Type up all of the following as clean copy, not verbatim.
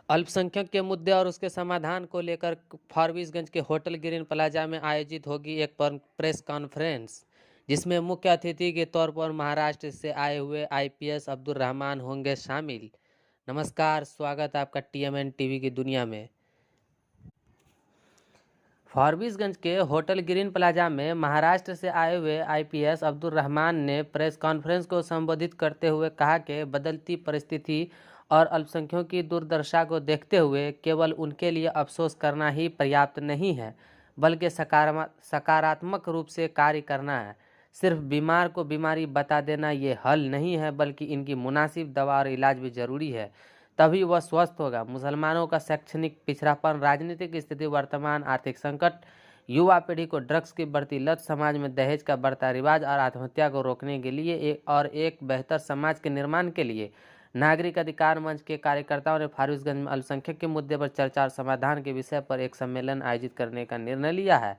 अल्पसंख्यक के मुद्दे और उसके समाधान को लेकर फारबिसगंज के होटल ग्रीन प्लाजा में आयोजित होगी एक प्रेस कॉन्फ्रेंस, जिसमें मुख्य अतिथि के तौर पर महाराष्ट्र से आए हुए आईपीएस अब्दुल रहमान होंगे शामिल। नमस्कार, स्वागत है आपका टीएमएन टीवी की दुनिया में। फारबिसगंज के होटल ग्रीन प्लाजा में महाराष्ट्र से आए हुए आईपीएस अब्दुल रहमान ने प्रेस कॉन्फ्रेंस को संबोधित करते हुए कहा कि बदलती परिस्थिति और अल्पसंख्यकों की दुर्दशा को देखते हुए केवल उनके लिए अफसोस करना ही पर्याप्त नहीं है, बल्कि सकारात्मक रूप से कार्य करना है। सिर्फ बीमार को बीमारी बता देना ये हल नहीं है, बल्कि इनकी मुनासिब दवा और इलाज भी जरूरी है, तभी वह स्वस्थ होगा। मुसलमानों का शैक्षणिक पिछड़ापन, राजनीतिक स्थिति, वर्तमान आर्थिक संकट, युवा पीढ़ी को ड्रग्स की बढ़ती लत, समाज में दहेज का बढ़ता रिवाज और आत्महत्या को रोकने के लिए एक बेहतर समाज के निर्माण के लिए नागरिक अधिकार मंच के कार्यकर्ताओं ने फारबिसगंज में अल्पसंख्यक के मुद्दे पर चर्चा और समाधान के विषय पर एक सम्मेलन आयोजित करने का निर्णय लिया है।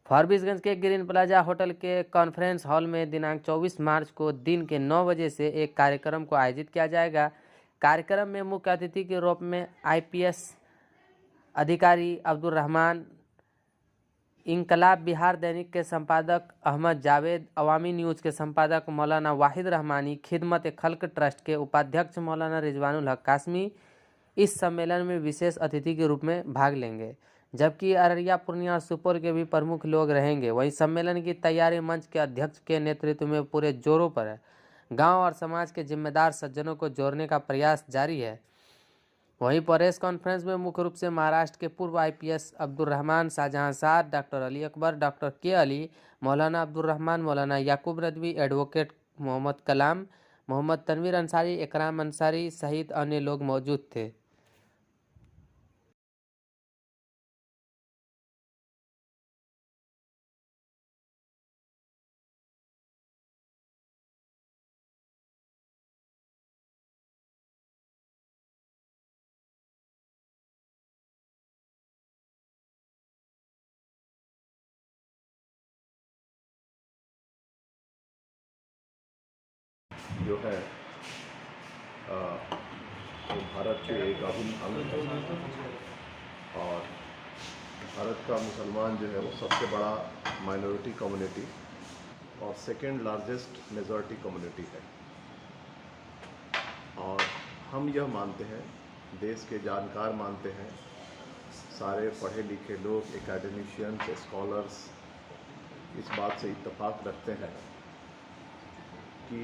फारबिसगंज के ग्रीन प्लाजा होटल के कॉन्फ्रेंस हॉल में दिनांक 24 मार्च को दिन के 9 बजे से एक कार्यक्रम को आयोजित किया जाएगा। कार्यक्रम में मुख्य अतिथि के रूप में आईपीएस अधिकारी अब्दुल रहमान, इंकलाब बिहार दैनिक के संपादक अहमद जावेद, अवामी न्यूज़ के संपादक मौलाना वाहिद रहमानी, खिदमत खल्क ट्रस्ट के उपाध्यक्ष मौलाना रिजवानुल हक कासमी इस सम्मेलन में विशेष अतिथि के रूप में भाग लेंगे, जबकि अररिया, पूर्णिया और सुपौल के भी प्रमुख लोग रहेंगे। वहीं सम्मेलन की तैयारी मंच के अध्यक्ष के नेतृत्व में पूरे जोरों पर है। गांव और समाज के जिम्मेदार सज्जनों को जोड़ने का प्रयास जारी है। वहीं प्रेस कॉन्फ्रेंस में मुख्य रूप से महाराष्ट्र के पूर्व आईपीएस अब्दुल रहमान, शाहजहां साद, डॉक्टर अली अकबर, डॉक्टर के अली, मौलाना अब्दुल रहमान, मौलाना याकूब रदवी, एडवोकेट मोहम्मद कलाम, मोहम्मद तनवीर अंसारी, इकराम अंसारी सहित अन्य लोग मौजूद थे। जो है वो भारत के एक अभिन्न अंग है और भारत का मुसलमान जो है वो सबसे बड़ा माइनॉरिटी कम्युनिटी और सेकेंड लार्जेस्ट मेजॉरिटी कम्युनिटी है। और हम यह मानते हैं, देश के जानकार मानते हैं, सारे पढ़े लिखे लोग, एकेडमिशियंस, स्कॉलर्स इस बात से इत्तेफाक रखते हैं कि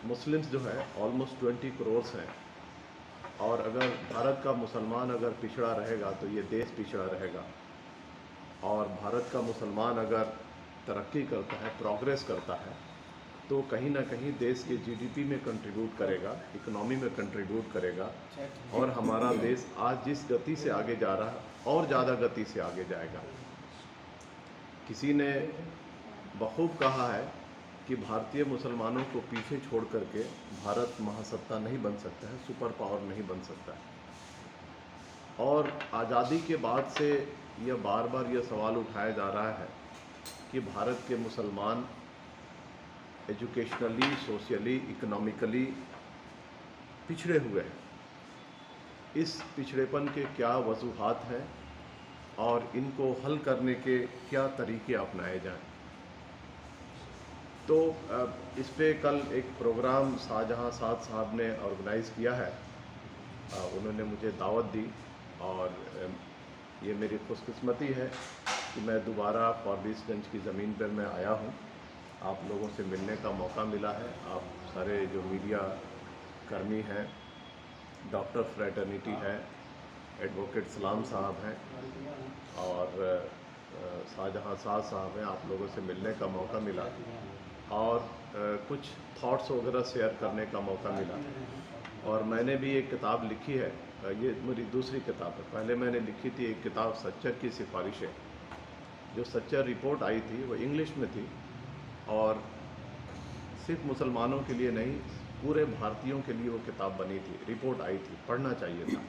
मुस्लिम्स जो है ऑलमोस्ट 20 करोड़ हैं और अगर भारत का मुसलमान अगर पिछड़ा रहेगा तो ये देश पिछड़ा रहेगा। और भारत का मुसलमान अगर तरक्की करता है, प्रोग्रेस करता है, तो कहीं ना कहीं देश के जीडीपी में कंट्रीब्यूट करेगा, इकोनॉमी में कंट्रीब्यूट करेगा और हमारा देश आज जिस गति से आगे जा रहा है और ज़्यादा गति से आगे जाएगा। किसी ने बखूब कहा है कि भारतीय मुसलमानों को पीछे छोड़ करके भारत महासत्ता नहीं बन सकता है, सुपर पावर नहीं बन सकता है। और आज़ादी के बाद से यह बार बार यह सवाल उठाया जा रहा है कि भारत के मुसलमान एजुकेशनली, सोशली, इकोनॉमिकली पिछड़े हुए हैं। इस पिछड़ेपन के क्या वजूहात हैं और इनको हल करने के क्या तरीके अपनाए जाएं। तो इस पे कल एक प्रोग्राम शाहजहां साद साहब ने ऑर्गेनाइज़ किया है। उन्होंने मुझे दावत दी और ये मेरी खुशकिस्मती है कि मैं दोबारा फारबिसगंज की ज़मीन पर मैं आया हूँ। आप लोगों से मिलने का मौका मिला है। आप सारे जो मीडिया कर्मी हैं, डॉक्टर फ्रेटर्निटी है, एडवोकेट सलाम साहब हैं और शाहजहां साद साहब हैं, आप लोगों से मिलने का मौका मिला और कुछ थॉट्स वगैरह शेयर करने का मौका मिला। और मैंने भी एक किताब लिखी है, ये मेरी दूसरी किताब है। पहले मैंने लिखी थी एक किताब सच्चर की सिफारिशें। जो सच्चर रिपोर्ट आई थी वो इंग्लिश में थी और सिर्फ मुसलमानों के लिए नहीं, पूरे भारतीयों के लिए वो किताब बनी थी, रिपोर्ट आई थी, पढ़ना चाहिए था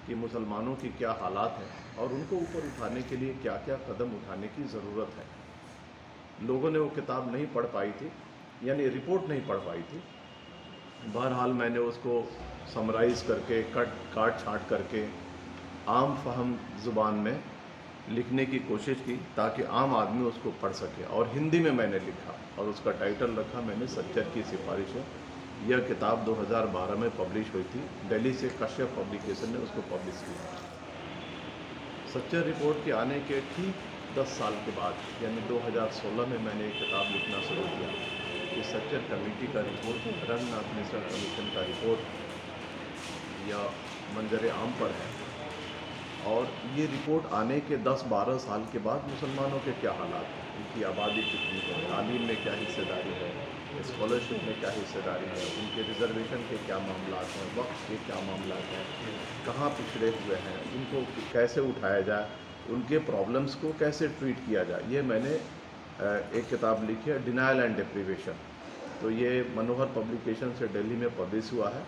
कि मुसलमानों की क्या हालात हैं और उनको ऊपर उठाने के लिए क्या क्या कदम उठाने की ज़रूरत है। लोगों ने वो किताब नहीं पढ़ पाई थी, यानी रिपोर्ट नहीं पढ़ पाई थी। बहरहाल मैंने उसको समराइज़ करके काट छाँट करके आम फहम ज़ुबान में लिखने की कोशिश की ताकि आम आदमी उसको पढ़ सके, और हिंदी में मैंने लिखा और उसका टाइटल रखा मैंने सच्चर की सिफारिशें। यह किताब 2012 में पब्लिश हुई थी, दिल्ली से कश्यप पब्लिकेशन ने उसको पब्लिश किया। सच्चर रिपोर्ट के आने के ठीक 10 साल के बाद यानी 2016 में मैंने एक किताब लिखना शुरू किया। ये सच्चर कमेटी का रिपोर्ट, रंगनाथ मिश्रा कमीशन का रिपोर्ट या मंजर आम पर है, और ये रिपोर्ट आने के 10-12 साल के बाद मुसलमानों के क्या हालात हैं, उनकी आबादी कितनी है, तालीम में क्या हिस्सेदारी है, स्कॉलरशिप में क्या हिस्सेदारी है, उनके रिजर्वेशन के क्या मामला हैं, वक्त के क्या मामला हैं, कहाँ पिछड़े हुए हैं, उनको कैसे उठाया जाए, उनके प्रॉब्लम्स को कैसे ट्रीट किया जाए। ये मैंने एक किताब लिखी है, डिनायल एंड डिप्रीवेशन। तो ये मनोहर पब्लिकेशन से दिल्ली में पब्लिश हुआ है।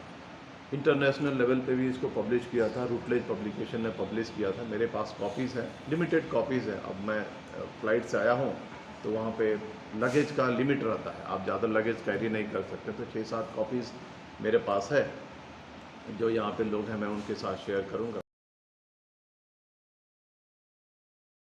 इंटरनेशनल लेवल पे भी इसको पब्लिश किया था, रूटलेज पब्लिकेशन ने पब्लिश किया था। मेरे पास कॉपीज़ हैं, लिमिटेड कॉपीज़ हैं। अब मैं फ़्लाइट से आया हूँ तो वहाँ पे लगेज का लिमिट रहता है, आप ज़्यादा लगेज कैरी नहीं कर सकते, तो 6-7 कॉपीज़ मेरे पास है जो यहाँ पे लोग हैं मैं उनके साथ शेयर करूँगा।